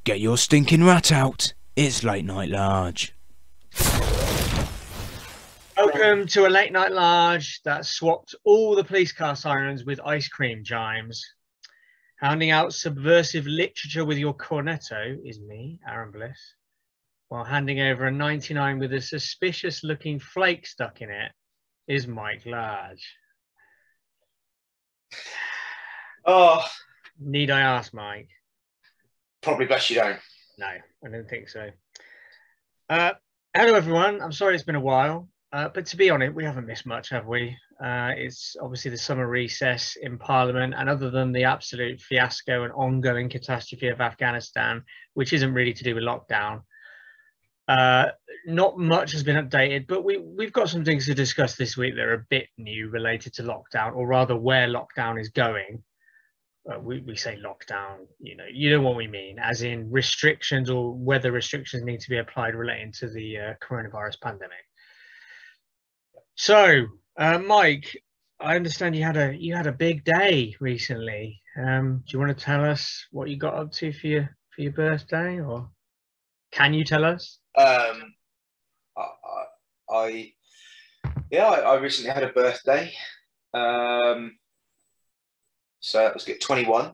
Get your stinking rat out. It's late night large. Welcome to a late night large that swapped all the police car sirens with ice cream chimes. Hounding out subversive literature with your cornetto is me, Aaron Bliss, while handing over a 99 with a suspicious looking flake stuck in it is Mike Large. Oh, Need I ask, Mike? probably best you don't. No, I don't think so. Hello, everyone. I'm sorry it's been a while, but to be honest, we haven't missed much, have we? It's obviously the summer recess in Parliament, and other than the absolute fiasco and ongoing catastrophe of Afghanistan, which isn't really to do with lockdown, not much has been updated, but we've got some things to discuss this week that are a bit new related to lockdown, or rather where lockdown is going. We say lockdown, you know what we mean, as in restrictions or whether restrictions need to be applied relating to the coronavirus pandemic. So, Mike, I understand you had a big day recently. Do you want to tell us what you got up to for your birthday, or can you tell us? I recently had a birthday. So that was 21.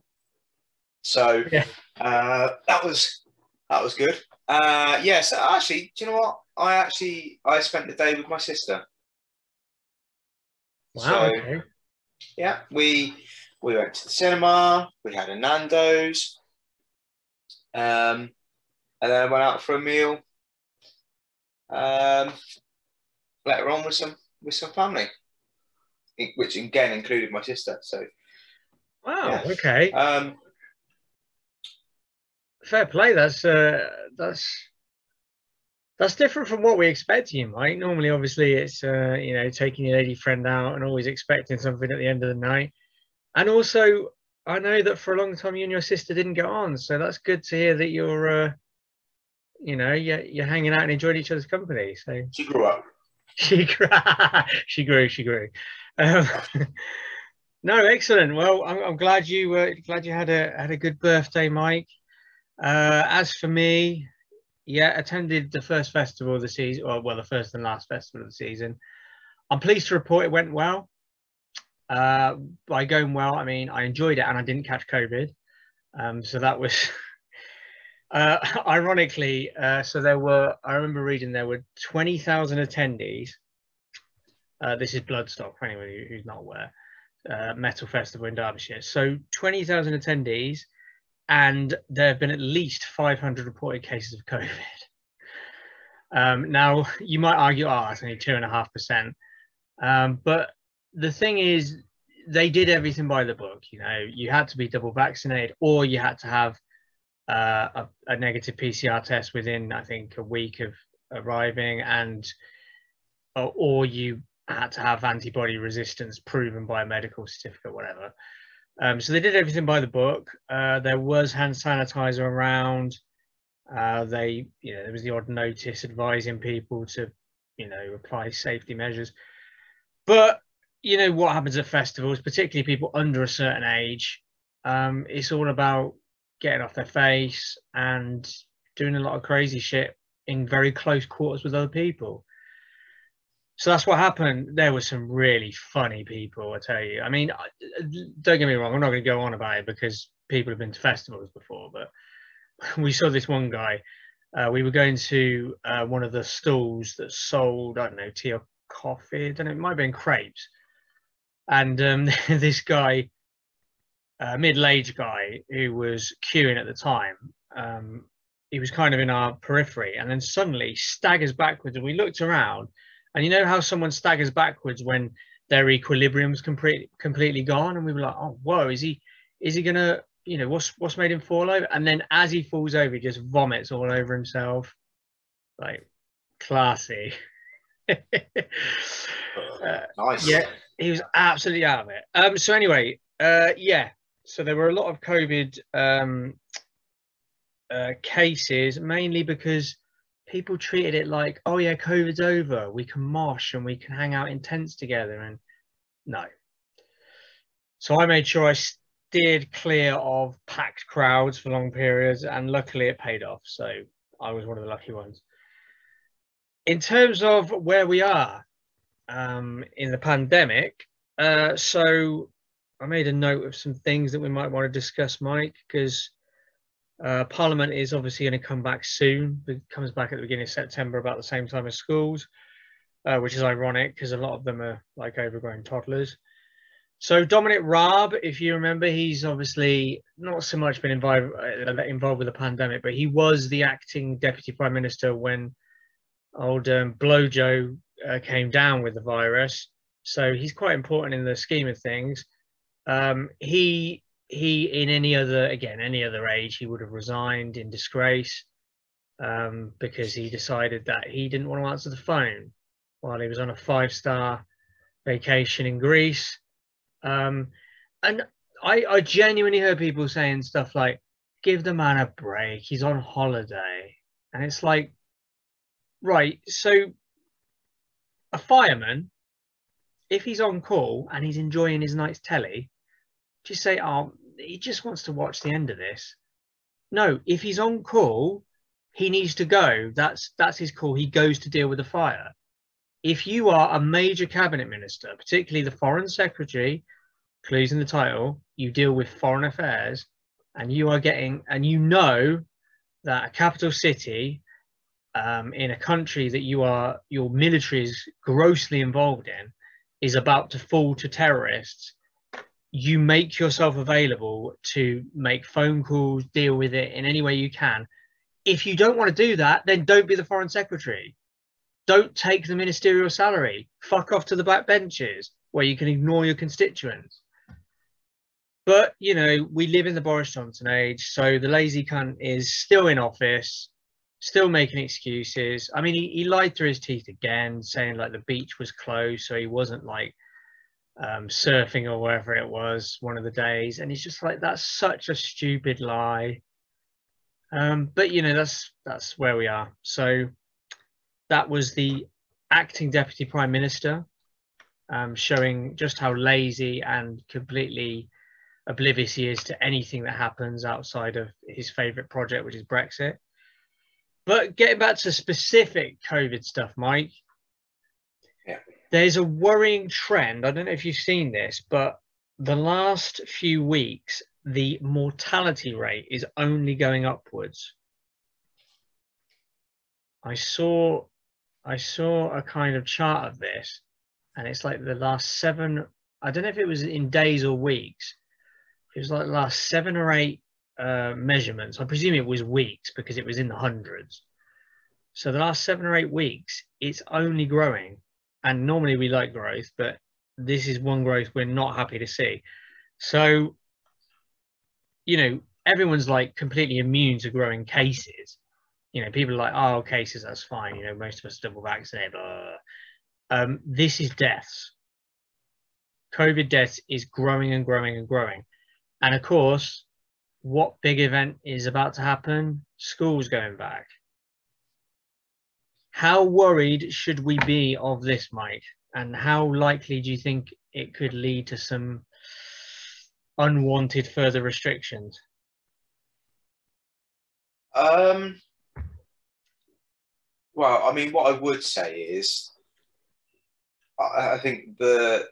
So Yeah. that was good. So actually, do you know what? I spent the day with my sister. Wow. So, okay. yeah, we went to the cinema. We had a Nando's, and then I went out for a meal. Later on with some family, which again included my sister. So. Wow. Yeah. Okay. Fair play. That's different from what we expect you, Mike. Normally, obviously, it's taking your lady friend out and always expecting something at the end of the night. And also, I know that for a long time you and your sister didn't get on, so that's good to hear that you're you're hanging out and enjoying each other's company. So she grew up. She grew. No, excellent. Well, I'm glad you had a good birthday, Mike. As for me, yeah, attended the first festival of the season, or well, the first and last festival of the season. I'm pleased to report it went well. By going well, I mean I enjoyed it and I didn't catch COVID. So that was ironically. So I remember reading there were 20,000 attendees. This is Bloodstock for anyone who's not aware. Metal festival in Derbyshire. So 20,000 attendees, and there have been at least 500 reported cases of COVID. Now, you might argue, that's only 2.5%. But the thing is, they did everything by the book. You had to be double vaccinated, or you had to have a negative PCR test within, I think, a week of arriving, or you had to have antibody resistance proven by a medical certificate, whatever. So they did everything by the book. There was hand sanitizer around. There was the odd notice advising people to, apply safety measures. But what happens at festivals, particularly people under a certain age, it's all about getting off their face and doing a lot of crazy shit in very close quarters with other people. So that's what happened. There were some really funny people, I tell you. I mean, don't get me wrong, I'm not going to go on about it because people have been to festivals before, but we saw this one guy. We were going to one of the stalls that sold, I don't know, tea or coffee. I don't know, it might have been crepes. And this guy, middle-aged guy who was queuing at the time, he was kind of in our periphery, and then suddenly staggers backwards, and we looked around. And you know how someone staggers backwards when their equilibrium's completely gone, and we were like, "Oh, whoa! Is he gonna? What's made him fall over?" And then as he falls over, he just vomits all over himself. Like, classy. Nice. Yeah, he was absolutely out of it. So anyway, So there were a lot of COVID cases, mainly because people treated it like, oh yeah, COVID's over, we can mosh and we can hang out in tents together, and no. So I made sure steered clear of packed crowds for long periods, and luckily it paid off. So I was one of the lucky ones. In terms of where we are in the pandemic, so I made a note of some things that we might want to discuss, Mike, because Parliament is obviously going to come back soon. It comes back at the beginning of September, about the same time as schools, which is ironic because a lot of them are like overgrown toddlers. So Dominic Raab, if you remember, he's obviously not so much been involved with the pandemic, but he was the acting Deputy Prime Minister when old Blojo came down with the virus. So he's quite important in the scheme of things. He in any other age, he would have resigned in disgrace because he decided that he didn't want to answer the phone while he was on a 5-star vacation in Greece. And I genuinely heard people saying stuff like, give the man a break, he's on holiday. And it's like, right, so a fireman, if he's on call and he's enjoying his night's telly, just say, oh, he just wants to watch the end of this. No, if he's on call, he needs to go. That's his call. He goes to deal with the fire. If you are a major cabinet minister, particularly the foreign secretary, clues in the title, you deal with foreign affairs, and you are getting, and you know that a capital city in a country that your military is grossly involved in is about to fall to terrorists, you make yourself available to make phone calls, deal with it in any way you can. If you don't want to do that, then don't be the foreign secretary. Don't take the ministerial salary. Fuck off to the back benches where you can ignore your constituents. But, you know, we live in the Boris Johnson age, so the lazy cunt is still in office, still making excuses. I mean, he lied through his teeth again, saying like the beach was closed, so he wasn't like surfing or wherever it was one of the days. And he's just like, that's such a stupid lie. But, you know, that's where we are. So that was the acting Deputy Prime Minister, showing just how lazy and completely oblivious he is to anything that happens outside of his favourite project, which is Brexit. But getting back to specific COVID stuff, Mike, yeah, there's a worrying trend. I don't know if you've seen this, but the last few weeks, the mortality rate is only going upwards. I saw a kind of chart of this, and it's like the last 7, I don't know if it was in days or weeks. It was like the last 7 or 8 measurements. I presume it was weeks because it was in the hundreds. So the last 7 or 8 weeks, it's only growing. And normally we like growth, but this is one growth we're not happy to see. So, you know, everyone's like completely immune to growing cases. You know, people are like, oh, cases, that's fine. You know, most of us are double vaccinated. Blah, blah, blah. This is deaths. COVID deaths is growing and growing and growing. And of course, what big event is about to happen? School's going back. How worried should we be of this, Mike? And how likely do you think it could lead to some unwanted further restrictions? Well, I mean, what I would say is, I think the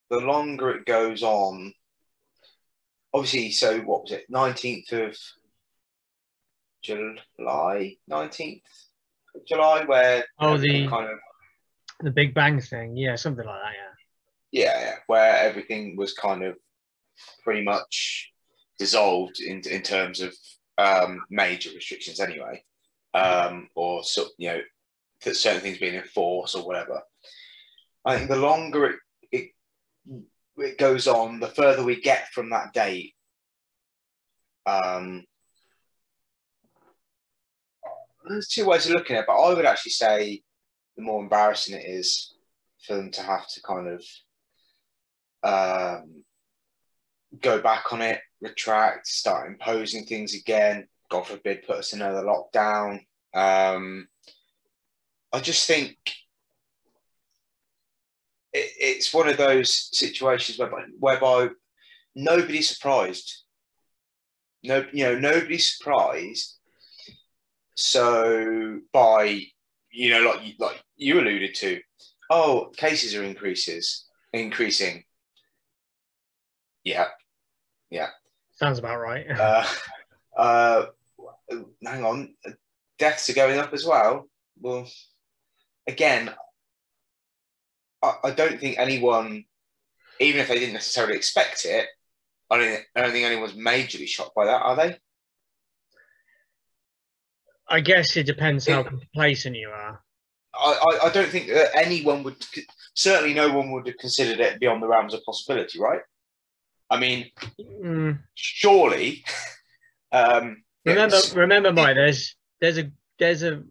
longer it goes on, obviously, so what was it, 19th of July, 19th of July, where the Big Bang thing, yeah, something like that, yeah, where everything was kind of pretty much dissolved in terms of major restrictions, anyway, or so, you know, that certain things being enforced or whatever. I think the longer it goes on, the further we get from that date. There's 2 ways of looking at it, but I would actually say the more embarrassing it is for them to have to kind of go back on it, retract, start imposing things again, God forbid, put us in another lockdown. I just think it's one of those situations whereby nobody's surprised. No, nobody's surprised. So by, like you alluded to, oh, cases are increasing. Yeah. Sounds about right. Hang on, deaths are going up as well. Well, again, I don't think anyone, even if they didn't necessarily expect it, I don't think anyone's majorly shocked by that, are they? I guess it depends how complacent you are. I don't think that anyone would, certainly no one would have considered it beyond the realms of possibility, right? I mean, surely. Remember, Mike. There's a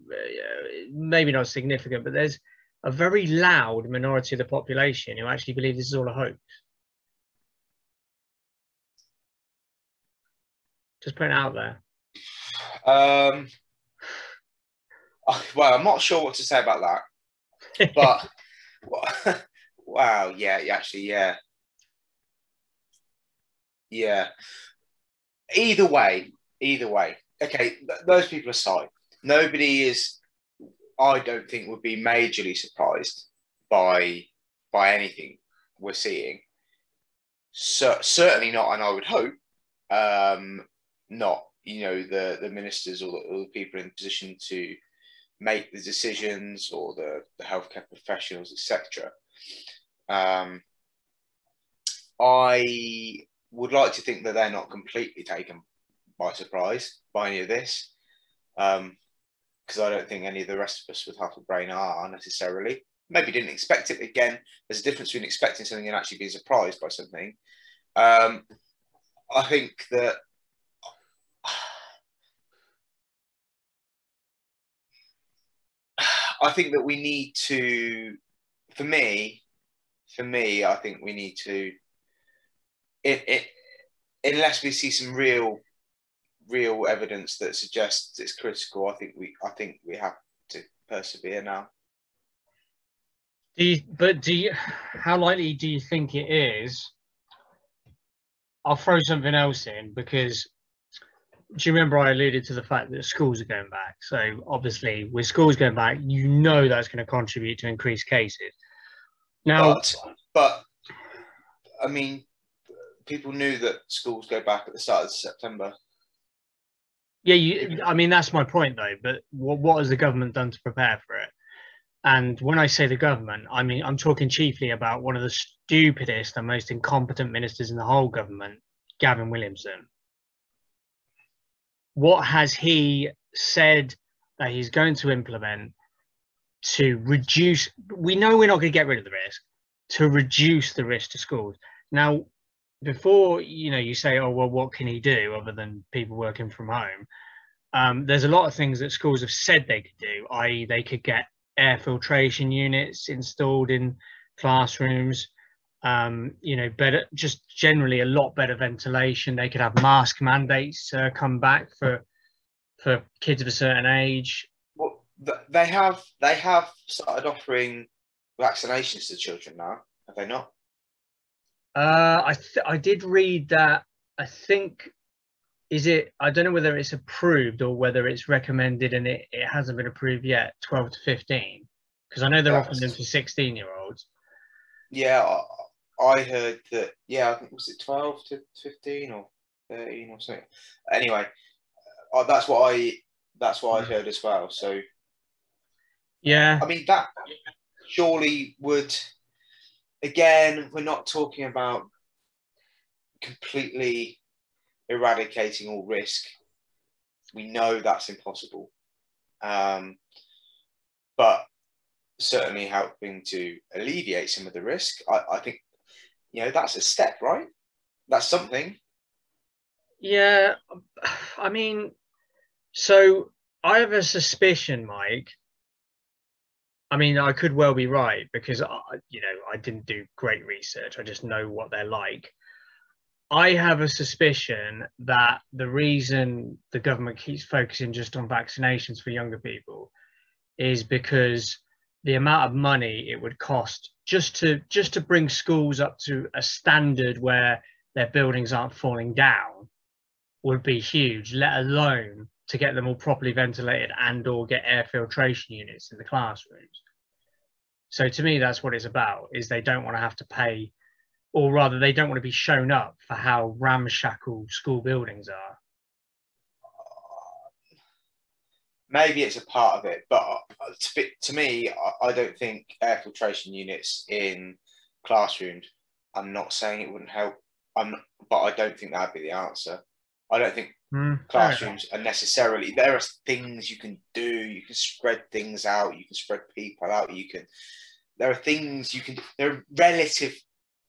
maybe not significant, but there's a very loud minority of the population who actually believe this is all a hoax. Just putting it out there. Well, I'm not sure what to say about that, but wow, yeah, actually, yeah. Either way. Okay, those people aside, nobody is, I don't think, would be majorly surprised by anything we're seeing. So certainly not, and I would hope not. The ministers or the people in position to make the decisions, or the healthcare professionals, etc. I would like to think that they're not completely taken by surprise by any of this, because I don't think any of the rest of us with half a brain are necessarily. Maybe didn't expect it. Again, there's a difference between expecting something and actually being surprised by something. I think that we need to, for me, I think we need to, unless we see some real evidence that suggests it's critical, I think we have to persevere now. How likely do you think it is? I'll throw something else in, because do you remember I alluded to the fact that schools are going back? So obviously, with schools going back, that's going to contribute to increased cases. Now, but I mean, people knew that schools go back at the start of September. Yeah, I mean, that's my point, though. But what has the government done to prepare for it? And when I say the government, I mean, I'm talking chiefly about one of the stupidest and most incompetent ministers in the whole government, Gavin Williamson. What has he said that he's going to implement to reduce? We know we're not going to get rid of the risk, to reduce the risk to schools. Now, before you say, oh well, what can he do other than people working from home? There's a lot of things that schools have said they could do, i.e. they could get air filtration units installed in classrooms, better, just generally a lot better ventilation. They could have mask mandates come back for kids of a certain age. Well, they have started offering vaccinations to children now, have they not? I did read that. I think, I don't know whether it's approved or whether it's recommended, and it hasn't been approved yet, 12 to 15, because I know they're offering them to 16-year-olds. Yeah, I heard that. Yeah, I think, was it 12 to 15 or 13 or something? Anyway, that's what I heard as well. So yeah, I mean, that surely would. Again, we're not talking about completely eradicating all risk. We know that's impossible, but certainly helping to alleviate some of the risk. I think, that's a step, right? That's something. Yeah, I mean, so I have a suspicion, Mike. I mean, I could well be right, because I didn't do great research. I just know what they're like. I have a suspicion that the reason the government keeps focusing just on vaccinations for younger people is because the amount of money it would cost just to bring schools up to a standard where their buildings aren't falling down would be huge, let alone to get them all properly ventilated and or get air filtration units in the classrooms. So to me, that's what it's about, is they don't want to have to pay, or rather they don't want to be shown up for how ramshackle school buildings are. Maybe it's a part of it, but to me, I don't think air filtration units in classrooms, I'm not saying it wouldn't help, but I don't think that'd be the answer. I don't think classrooms are necessarily, there are things you can do, you can spread things out, you can spread people out, there are things you can, there are relative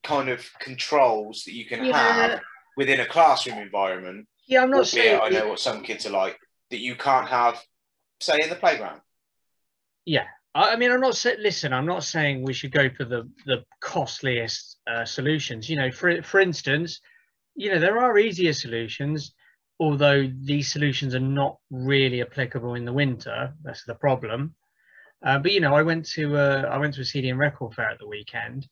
kind of controls that you can have within a classroom environment. Yeah, I'm not saying, I know what some kids are like, that you can't have, say, in the playground. Yeah, I mean, I'm not saying, listen, I'm not saying we should go for the costliest solutions. You know, for instance, you know, there are easier solutions, although these solutions are not really applicable in the winter. That's the problem. But you know, I went to a CD and record fair at the weekend,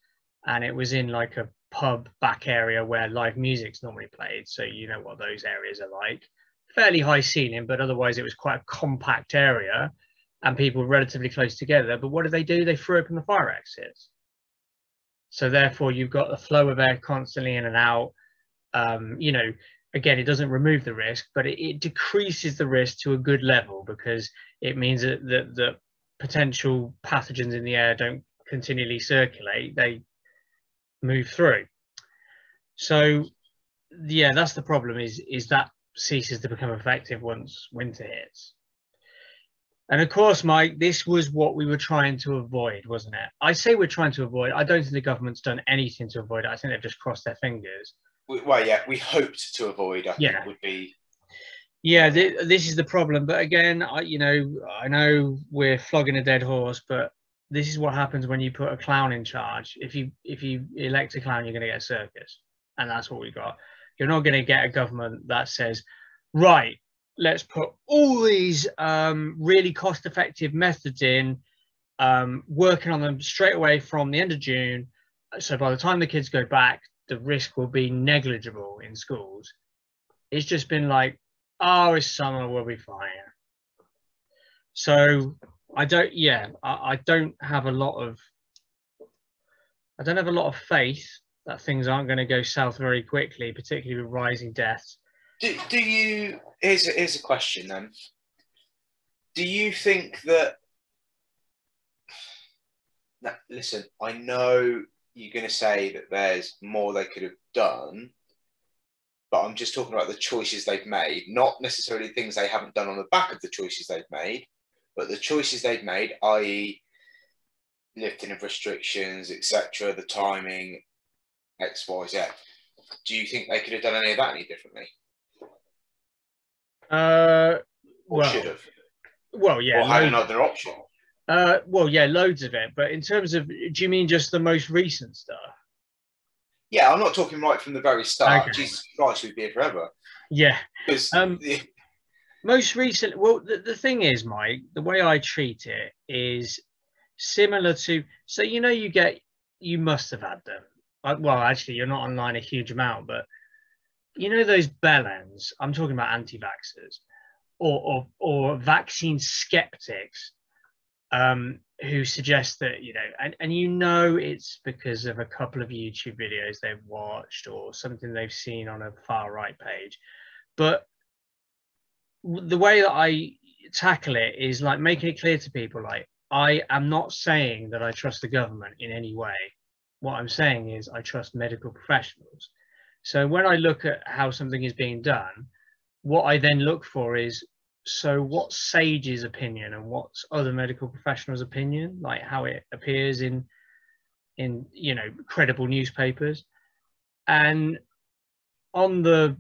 and it was in like a pub back area where live music's normally played. So you know what those areas are like. Fairly high ceiling, but otherwise it was quite a compact area, and people were relatively close together. But what did they do? They threw open the fire exits. So therefore, you've got the flow of air constantly in and out. You know, again, it doesn't remove the risk, but it decreases the risk to a good level, because it means that the potential pathogens in the air don't continually circulate, they move through. So yeah, that's the problem, is that ceases to become effective once winter hits. And of course, Mike, this was what we were trying to avoid, wasn't it? I say we're trying to avoid. I don't think the government's done anything to avoid it. I think they've just crossed their fingers. Well, yeah, we hoped to avoid, I think would be. Yeah, this is the problem. But again, I know we're flogging a dead horse, but this is what happens when you put a clown in charge. If you elect a clown, you're going to get a circus, and that's what we got. You're not going to get a government that says, right, let's put all these really cost-effective methods in, working on them straight away from the end of June. So by the time the kids go back, the risk will be negligible in schools. It's just been like, oh, it's summer, we'll be fine. So I don't have a lot of faith that things aren't going to go south very quickly, particularly with rising deaths. Do you? Here's a question then. Do you think that? Now, listen, I know you're going to say that there's more they could have done, but I'm just talking about the choices they've made, not necessarily things they haven't done on the back of the choices they've made, but the choices they've made, i.e., lifting of restrictions, etc., the timing, X, Y, Z. Do you think they could have done any of that any differently? Or should have? Well, yeah. Or had another option? Well, yeah, loads of it. But in terms of, do you mean just the most recent stuff? Yeah, I'm not talking right from the very start. Okay. Jesus Christ, we'd be here forever. Yeah. Because most recent, well, the thing is, Mike, the way I treat it is similar to, so you know, you must have had them. Well, actually, you're not online a huge amount, but you know those bellends, I'm talking about anti-vaxxers or vaccine skeptics, who suggest that, you know, and you know it's because of a couple of YouTube videos they've watched or something they've seen on a far right page. But the way that I tackle it is like making it clear to people, like, I am not saying that I trust the government in any way. What I'm saying is I trust medical professionals. So when I look at how something is being done, what I then look for is, so what's Sage's opinion and what's other medical professionals' opinion, like how it appears in you know, credible newspapers. And on the,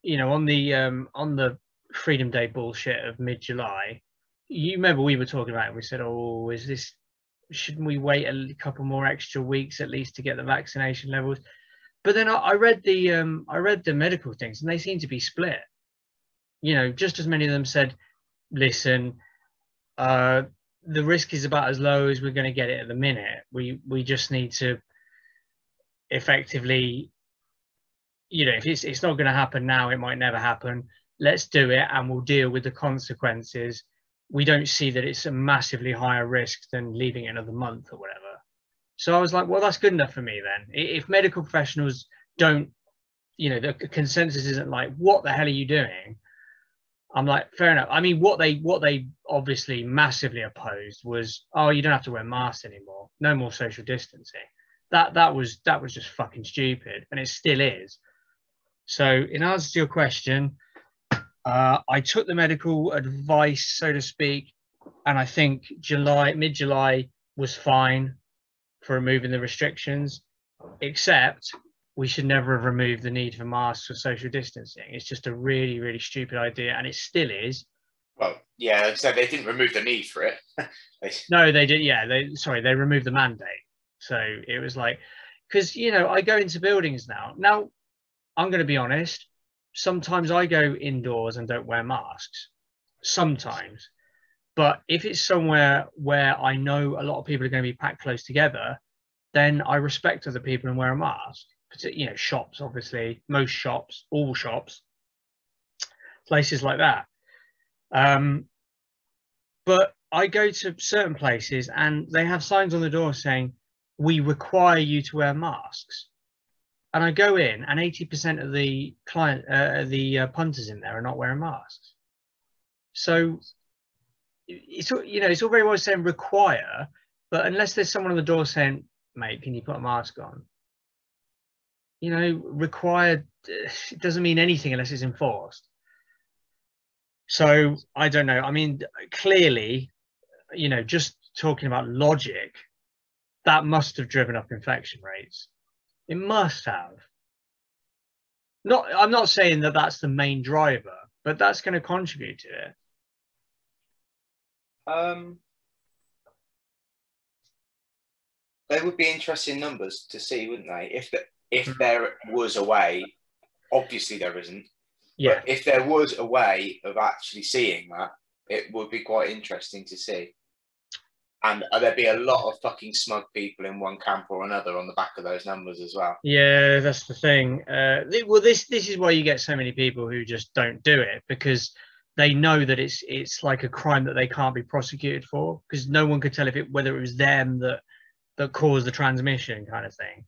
you know, on the Freedom Day bullshit of mid-July, you remember we were talking about it, we said, oh, shouldn't we wait a couple more extra weeks at least to get the vaccination levels? But then I read the medical things, and they seem to be split. You know, just as many of them said, listen, the risk is about as low as we're going to get it at the minute. We just need to effectively you know, if it's not going to happen now, it might never happen. Let's do it, and we'll deal with the consequences. We don't see that it's a massively higher risk than leaving it another month or whatever. So I was like, well, that's good enough for me then. If medical professionals don't, you know, the consensus isn't like, what the hell are you doing? I'm like, fair enough. I mean, what they obviously massively opposed was, oh, you don't have to wear masks anymore. No more social distancing. That was just fucking stupid, and it still is. So in answer to your question, I took the medical advice, so to speak, and I think mid-July was fine for removing the restrictions, except we should never have removed the need for masks or social distancing. It's just a really, really stupid idea, and it still is. Well, yeah, so they didn't remove the need for it. No, they did. Yeah, they removed the mandate. So it was like, because, you know, I go into buildings now. Now, I'm going to be honest. Sometimes I go indoors and don't wear masks. Sometimes. But if it's somewhere where I know a lot of people are going to be packed close together, then I respect other people and wear a mask. You know, shops, obviously, most shops, all shops, places like that. But I go to certain places and they have signs on the door saying, we require you to wear masks. And I go in and 80% of the punters in there are not wearing masks. So it's, you know, it's all very well saying require, but unless there's someone on the door saying, mate, can you put a mask on? You know, required doesn't mean anything unless it's enforced. So I don't know. I mean, clearly, you know, just talking about logic, that must have driven up infection rates. It must have. I'm not saying that that's the main driver, but that's going to contribute to it. They would be interesting numbers to see, wouldn't they? If there was a way, obviously there isn't. Yeah. But if there was a way of actually seeing that, it would be quite interesting to see. And there'd be a lot of fucking smug people in one camp or another on the back of those numbers as well. Yeah, that's the thing. Well, this is why you get so many people who just don't do it, because they know that it's like a crime that they can't be prosecuted for, because no one could tell whether it was them that caused the transmission, kind of thing.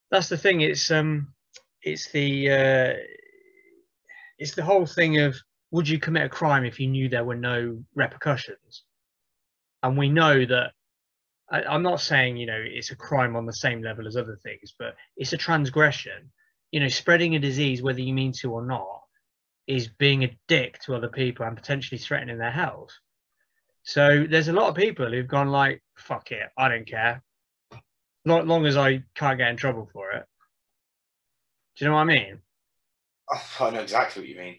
That's the thing. It's the whole thing of, would you commit a crime if you knew there were no repercussions? And we know that, I'm not saying, you know, it's a crime on the same level as other things, but it's a transgression. You know, spreading a disease, whether you mean to or not, is being a dick to other people and potentially threatening their health. So there's a lot of people who've gone like, fuck it, I don't care. Not long as I can't get in trouble for it. Do you know what I mean? I know exactly what you mean.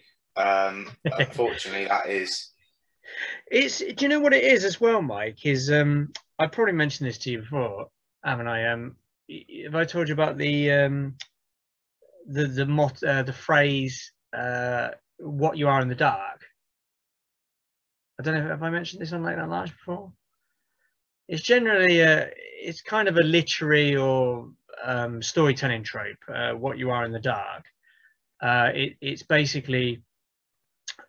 Unfortunately, that is. Do you know what it is as well, Mike? Is I probably mentioned this to you before, haven't I? Have I told you about the phrase "what you are in the dark"? I don't know. Have I mentioned this on Late Night Large before? It's generally it's kind of a literary or storytelling trope. What you are in the dark. It's basically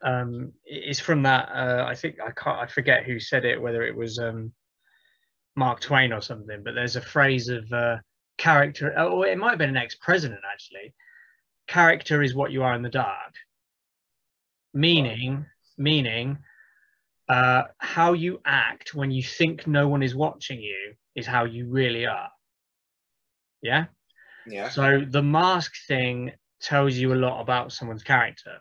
it's from that. I think I forget who said it, whether it was Mark Twain or something. But there's a phrase of character, or it might have been an ex-president actually. Character is what you are in the dark. Meaning. How you act when you think no one is watching you is how you really are. Yeah? Yeah. So the mask thing tells you a lot about someone's character.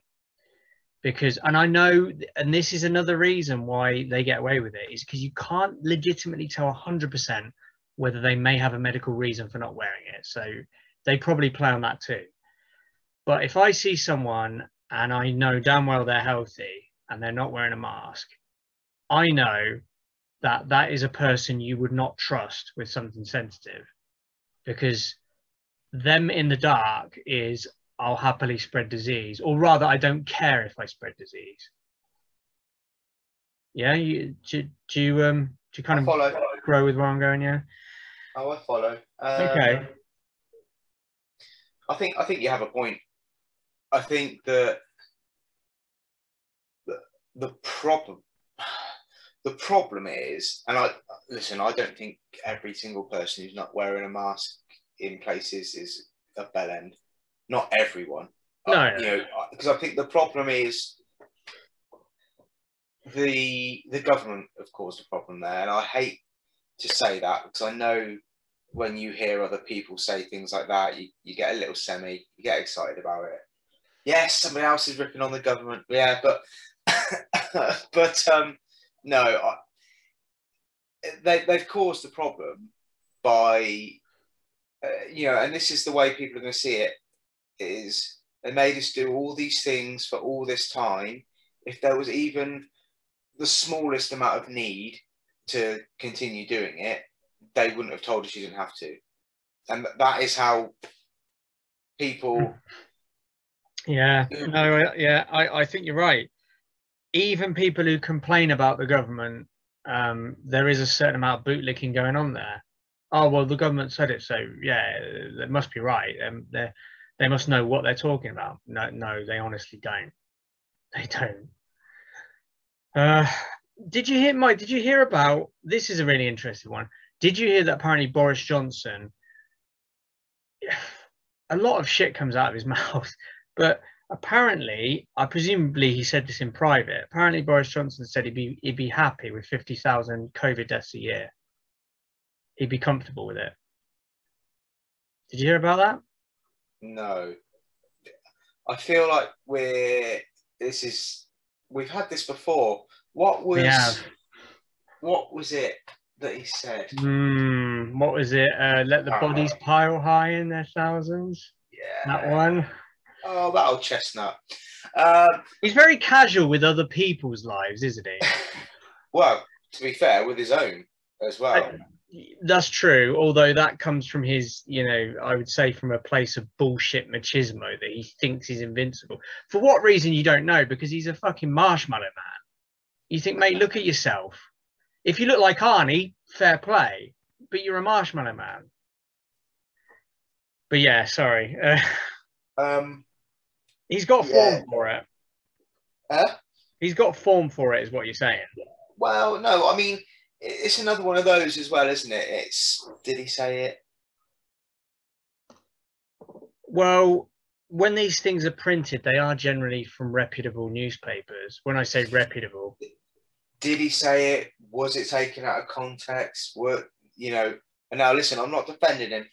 Because, and I know, and this is another reason why they get away with it, is because you can't legitimately tell 100% whether they may have a medical reason for not wearing it. So they probably play on that too. But if I see someone and I know damn well they're healthy and they're not wearing a mask, I know that that is a person you would not trust with something sensitive, because them in the dark is, I'll happily spread disease, or rather, I don't care if I spread disease. Yeah, do you kind of follow. grow with where I'm going? Yeah. Oh, I follow. Okay. I think you have a point. I think that the problem is, and I don't think every single person who's not wearing a mask in places is a bell end. Not everyone. No. Because I think the problem is the government have caused a problem there, and I hate to say that because I know when you hear other people say things like that, you get a little you get excited about it. Yes, somebody else is ripping on the government. Yeah, but no, they've caused the problem by and this is the way people are going to see it, is they made us do all these things for all this time. If there was even the smallest amount of need to continue doing it, they wouldn't have told us you didn't have to. And that is how people... Yeah, no, yeah, I think you're right. Even people who complain about the government, there is a certain amount of bootlicking going on there. Oh, well, the government said it, so yeah, they must be right. They must know what they're talking about. No, they honestly don't. They don't. Did you hear, Mike? Did you hear about, this is a really interesting one. Did you hear that apparently Boris Johnson, a lot of shit comes out of his mouth, but apparently, presumably he said this in private. Apparently Boris Johnson said he'd be happy with 50,000 COVID deaths a year. He'd be comfortable with it. Did you hear about that? No. I feel like we've had this before. What was it that he said? What was it? Let the bodies pile high in their thousands. Yeah. That one. Oh, that old chestnut. He's very casual with other people's lives, isn't he? Well, to be fair, with his own as well. That's true, although that comes from his, I would say from a place of bullshit machismo that he thinks he's invincible. For what reason, you don't know, because he's a fucking marshmallow man. You think, mate, look at yourself. If you look like Arnie, fair play, but you're a marshmallow man. But yeah, sorry. He's got form for it. He's got form for it, is what you're saying. Well, no, I mean, it's another one of those as well, isn't it? Did he say it? Well, when these things are printed, they are generally from reputable newspapers. When I say reputable. Did he say it? Was it taken out of context? And now listen, I'm not defending him.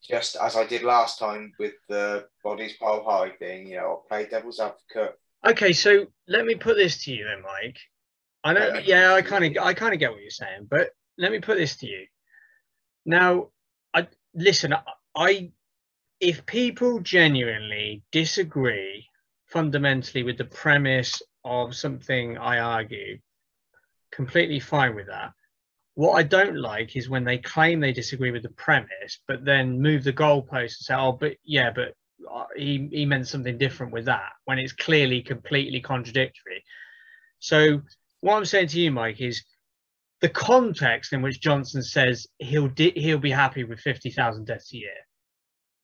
Just as I did last time with the bodies pile high thing, I'll play devil's advocate. Okay, so let me put this to you then, Mike. I know, yeah, I kind of get what you're saying, but let me put this to you. Now, if people genuinely disagree fundamentally with the premise of something I argue, completely fine with that. What I don't like is when they claim they disagree with the premise, but then move the goalpost and say, oh, but he meant something different with that, when it's clearly completely contradictory. So what I'm saying to you, Mike, is the context in which Johnson says he'll be happy with 50,000 deaths a year.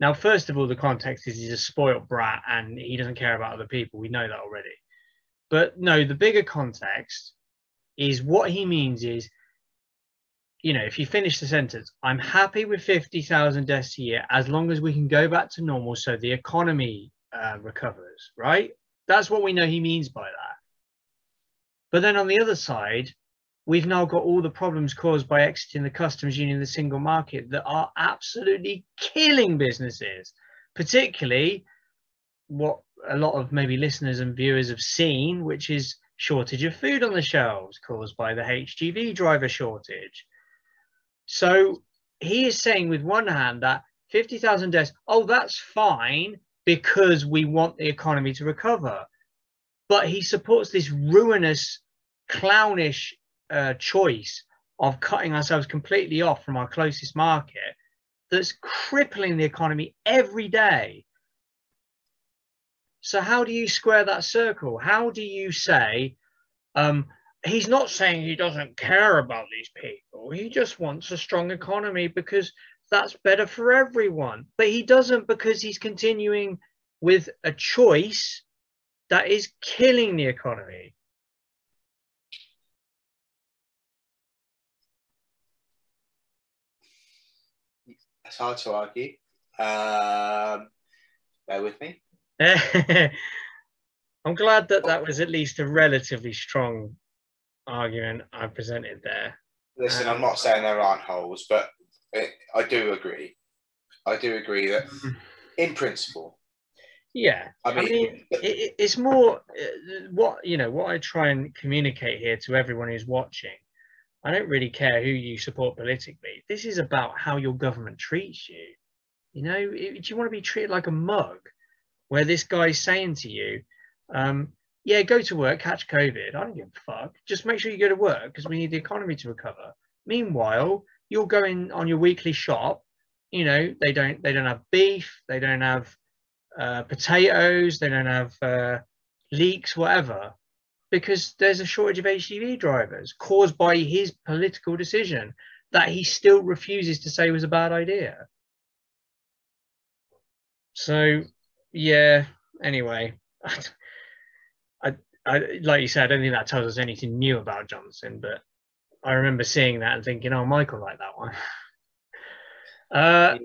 Now, first of all, the context is he's a spoiled brat and he doesn't care about other people. We know that already. But no, the bigger context is what he means is, if you finish the sentence, I'm happy with 50,000 deaths a year as long as we can go back to normal so the economy recovers, right? That's what we know he means by that. But then on the other side, we've now got all the problems caused by exiting the customs union, the single market, that are absolutely killing businesses, particularly what a lot of maybe listeners and viewers have seen, which is shortage of food on the shelves caused by the HGV driver shortage. So he is saying with one hand that 50,000 deaths, oh, that's fine because we want the economy to recover. But he supports this ruinous, clownish choice of cutting ourselves completely off from our closest market that's crippling the economy every day. So how do you square that circle? How do you say, he's not saying he doesn't care about these people. He just wants a strong economy because that's better for everyone. But he doesn't, because he's continuing with a choice that is killing the economy. It's hard to argue. Bear with me. I'm glad that that was at least a relatively strong argument I presented there. Listen, I'm not saying there aren't holes, but I do agree. I do agree that in principle. Yeah, I mean it's more what I try and communicate here to everyone who's watching. I don't really care who you support politically. This is about how your government treats you. Do you want to be treated like a mug, where this guy's saying to you, yeah, go to work, catch COVID. I don't give a fuck. Just make sure you go to work because we need the economy to recover. Meanwhile, you're going on your weekly shop. They don't have beef. They don't have potatoes. They don't have leeks, whatever, because there's a shortage of HGV drivers caused by his political decision that he still refuses to say was a bad idea. So, yeah. Anyway. I like you said, I don't think that tells us anything new about Johnson, but I remember seeing that and thinking, oh, Michael liked that one.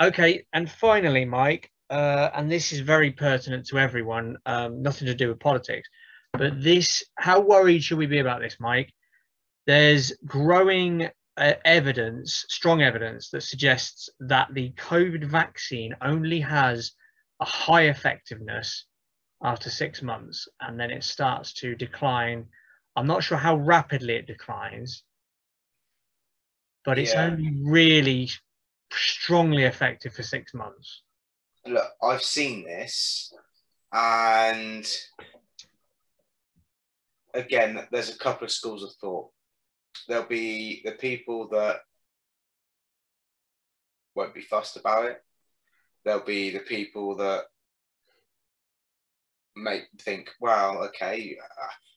Okay, and finally, Mike, and this is very pertinent to everyone, nothing to do with politics, but how worried should we be about this, Mike? There's growing evidence, strong evidence, that suggests that the COVID vaccine only has a high effectiveness after 6 months, and then it starts to decline. I'm not sure how rapidly it declines, but it's only really strongly effective for 6 months. Look, I've seen this, and again, there's a couple of schools of thought. There'll be the people that won't be fussed about it. There'll be the people that may think, well, okay,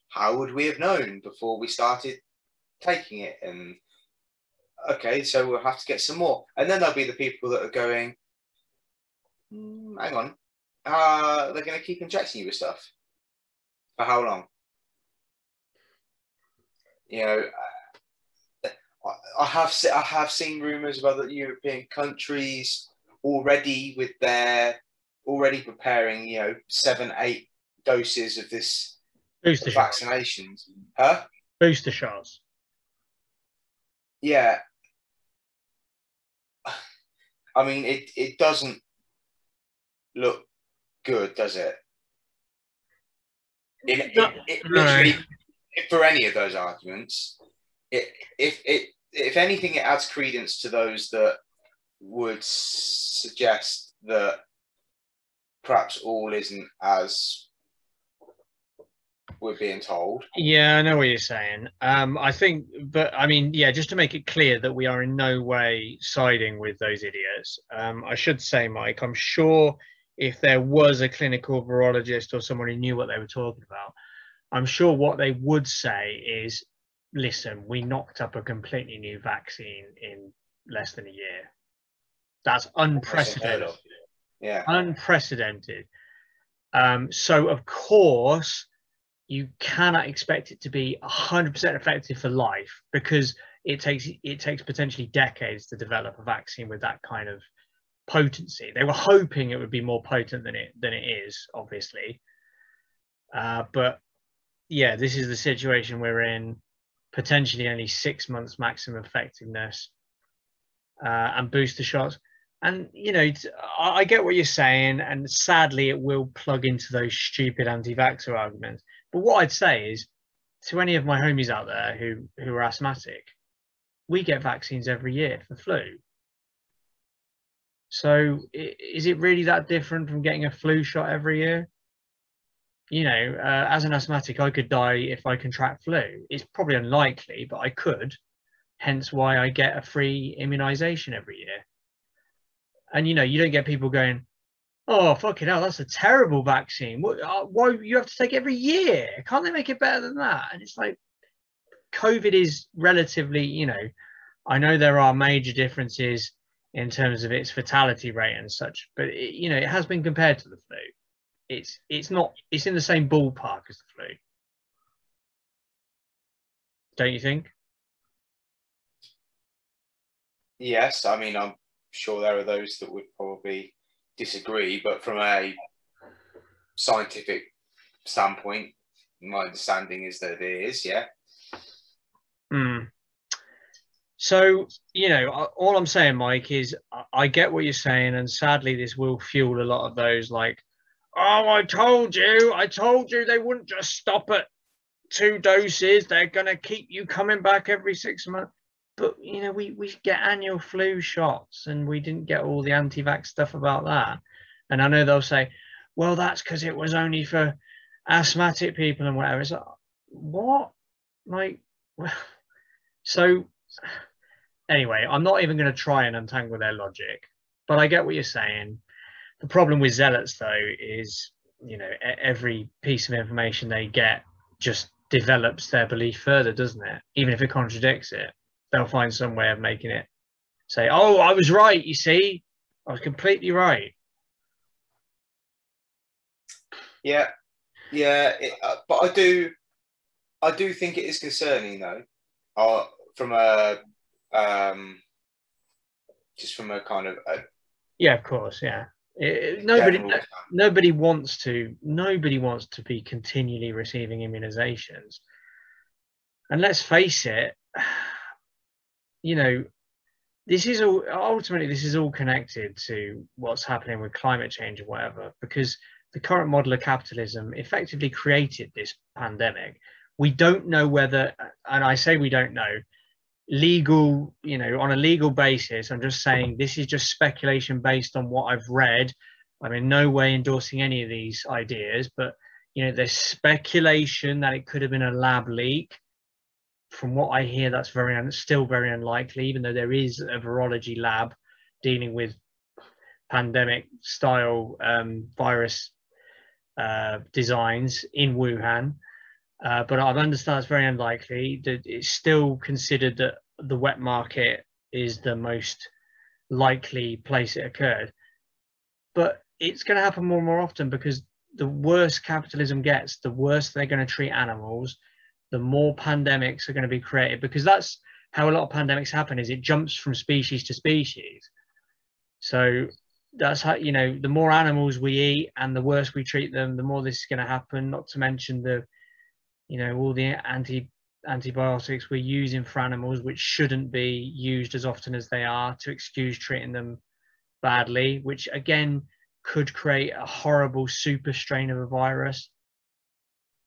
how would we have known before we started taking it? And okay, so we'll have to get some more. And then there'll be the people that are going, hang on, they're going to keep injecting you with stuff. For how long? I have seen rumours about the European countries already preparing, 7-8 doses of this booster vaccinations. Huh? Booster shots. Yeah. I mean, it doesn't look good, does it? Literally, for any of those arguments, if anything, it adds credence to those that would suggest that perhaps all isn't as we're being told. Yeah, I know what you're saying. I think, but I mean, yeah, just to make it clear that we are in no way siding with those idiots. I should say, Mike, I'm sure if there was a clinical virologist or someone who knew what they were talking about, I'm sure what they would say is, listen, we knocked up a completely new vaccine in less than a year. That's unprecedented. Yeah. Unprecedented. So, of course, you cannot expect it to be 100% effective for life, because it takes potentially decades to develop a vaccine with that kind of potency. They were hoping it would be more potent than it is, obviously. But yeah, this is the situation we're in. Potentially only 6 months maximum effectiveness, and booster shots. And, I get what you're saying, and sadly it will plug into those stupid anti-vaxxer arguments. But what I'd say is, to any of my homies out there who are asthmatic, we get vaccines every year for flu. So is it really that different from getting a flu shot every year? As an asthmatic, I could die if I contract flu. It's probably unlikely, but I could. Hence why I get a free immunization every year. And, you don't get people going, oh, fucking hell, that's a terrible vaccine. Why you have to take it every year? Can't they make it better than that? And it's like, COVID is relatively, I know there are major differences in terms of its fatality rate and such, but it has been compared to the flu. It's not. It's in the same ballpark as the flu, don't you think? Yes, I mean, I'm sure there are those that would probably disagree, but from a scientific standpoint, my understanding is that it is, yeah. So, all I'm saying, Mike, is I get what you're saying, and sadly, this will fuel a lot of those like, oh, I told you they wouldn't just stop at 2 doses. They're going to keep you coming back every 6 months. But, we get annual flu shots, and we didn't get all the anti-vax stuff about that. And I know they'll say, well, that's because it was only for asthmatic people and whatever. It's like, what? Like, so anyway, I'm not even going to try and untangle their logic, but I get what you're saying. The problem with zealots, though, is, every piece of information they get just develops their belief further, doesn't it? Even if it contradicts it, they'll find some way of making it say, oh, I was right, you see, I was completely right. Yeah, but I do think it is concerning, though, from a just from a kind of yeah, of course, yeah. Nobody wants to be continually receiving immunizations, and let's face it, this is all connected to what's happening with climate change or whatever, because the current model of capitalism effectively created this pandemic. We don't know whether, and I say we don't know, on a legal basis, I'm just saying this is just speculation based on what I've read. I'm in no way endorsing any of these ideas, but there's speculation that it could have been a lab leak. From what I hear, that's still very unlikely, even though there is a virology lab dealing with pandemic style virus designs in Wuhan. But I understand it's very unlikely. That it's still considered that the wet market is the most likely place it occurred. But it's going to happen more and more often, because the worse capitalism gets, the worse they're going to treat animals, the more pandemics are going to be created, because that's how a lot of pandemics happen, is it jumps from species to species. So that's how, the more animals we eat and the worse we treat them, the more this is going to happen, not to mention all the antibiotics we're using for animals, which shouldn't be used as often as they are, to excuse treating them badly, which again could create a horrible super strain of a virus.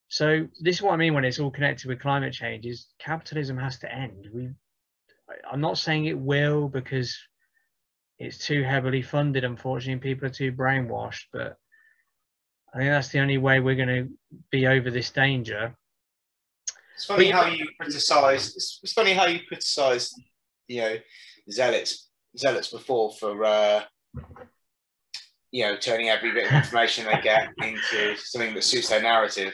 So this is what I mean when it's all connected with climate change, is capitalism has to end. I'm not saying it will, because it's too heavily funded, unfortunately, and people are too brainwashed, but I think that's the only way we're going to be over this danger. It's funny how you criticise. It's funny how you criticised, zealots before for turning every bit of information they get into something that suits their narrative.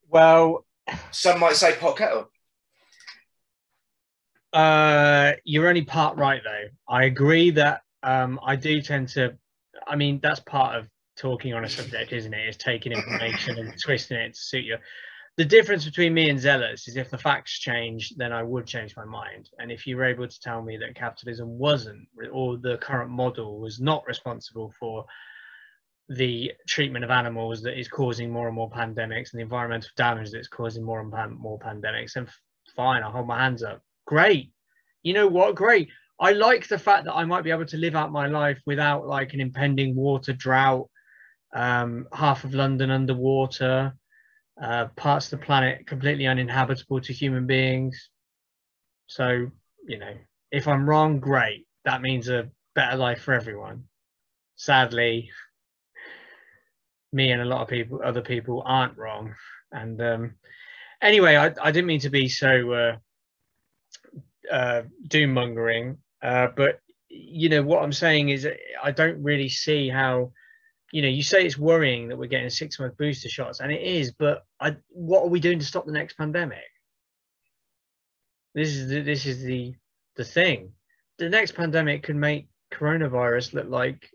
Well, some might say pot kettle. You're only part right, though. I agree that I do tend to. I mean, that's part of talking on a subject, isn't it? Is taking information and twisting it to suit you. The difference between me and zealots is if the facts change, then I would change my mind. And if you were able to tell me that capitalism wasn't, or the current model was not responsible for the treatment of animals that is causing more and more pandemics, and the environmental damage that's causing more and more pandemics, then fine, I'll hold my hands up. Great. You know what? Great. I like the fact that I might be able to live out my life without like an impending water drought, half of London underwater, parts of the planet completely uninhabitable to human beings. So, if I'm wrong, great. That means a better life for everyone. Sadly, me and a lot of other people aren't wrong. And anyway, I didn't mean to be so doom mongering, but what I'm saying is I don't really see how. You say it's worrying that we're getting 6-month booster shots, and it is, but what are we doing to stop the next pandemic? This is the thing. the next pandemic could make coronavirus look like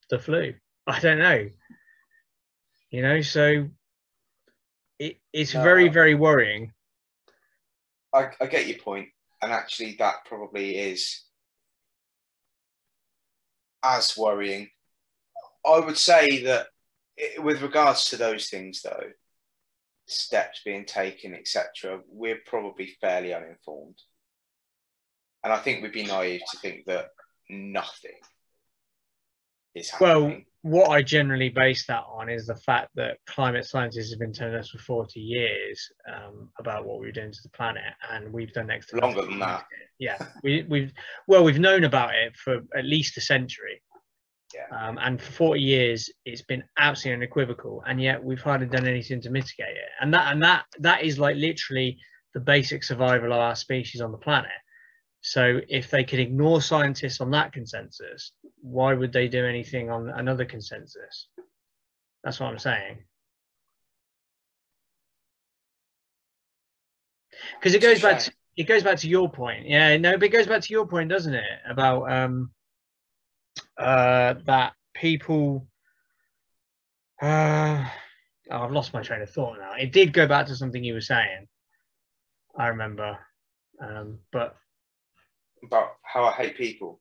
the flu. I don't know. You know, so it's very, very worrying. I get your point, and actually that probably is as worrying. I would say that with regards to those things, though, steps being taken, etc., we're probably fairly uninformed. And I think we'd be naive to think that nothing is happening. Well, what I generally base that on is the fact that climate scientists have been telling us for 40 years about what we're doing to the planet, and we've done next to longer than that. Yeah, we've known about it for at least a century. Yeah. And for 40 years, it's been absolutely unequivocal, and yet we've hardly done anything to mitigate it. And that is like literally the basic survival of our species on the planet. So if they could ignore scientists on that consensus, why would they do anything on another consensus? That's what I'm saying. Because it goes back to your point. Yeah, no, but it goes back to your point, doesn't it? About that people I've lost my train of thought now. It did go back to something you were saying, I remember, but about how I hate people.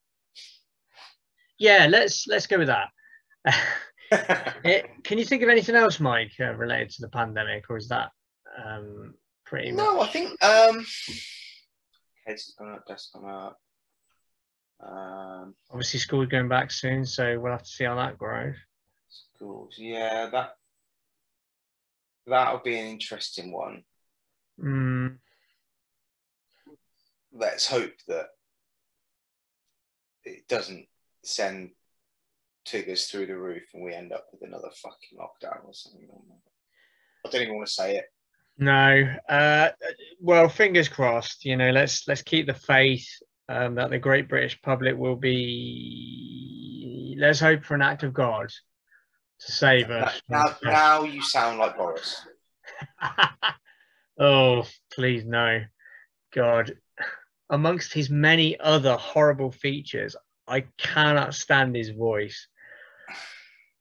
Yeah, let's go with that. Can you think of anything else, Mike, related to the pandemic, or is that pretty much? No, I think cases gone up, deaths gone up. Obviously, school's going back soon, so we'll have to see how that grows. Schools, yeah, that'll be an interesting one. Let's hope that it doesn't send figures through the roof and we end up with another fucking lockdown or something. I don't even want to say it. No. Well, fingers crossed. You know, let's keep the faith that the great British public will be. Let's hope for an act of God to save us. Now you sound like Boris. Oh, please no. God. Amongst his many other horrible features, I cannot stand his voice.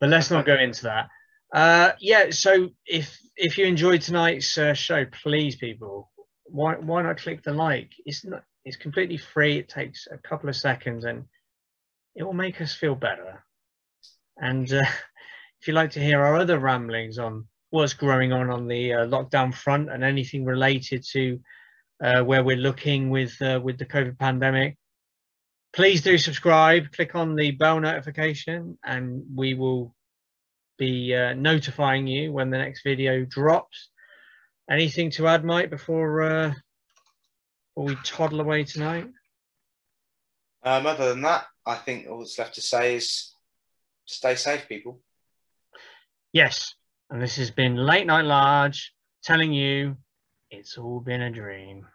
But let's not go into that. Yeah, so if you enjoyed tonight's show, please, people, why not click the like? It's completely free. It takes a couple of seconds, and it will make us feel better. And if you'd like to hear our other ramblings on what's going on the lockdown front and anything related to where we're looking with the COVID pandemic, please do subscribe. Click on the bell notification, and we will be notifying you when the next video drops. Anything to add, Mike, before we toddle away tonight? Other than that, I think all that's left to say is stay safe, people. Yes, and this has been Late Night Large telling you it's all been a dream.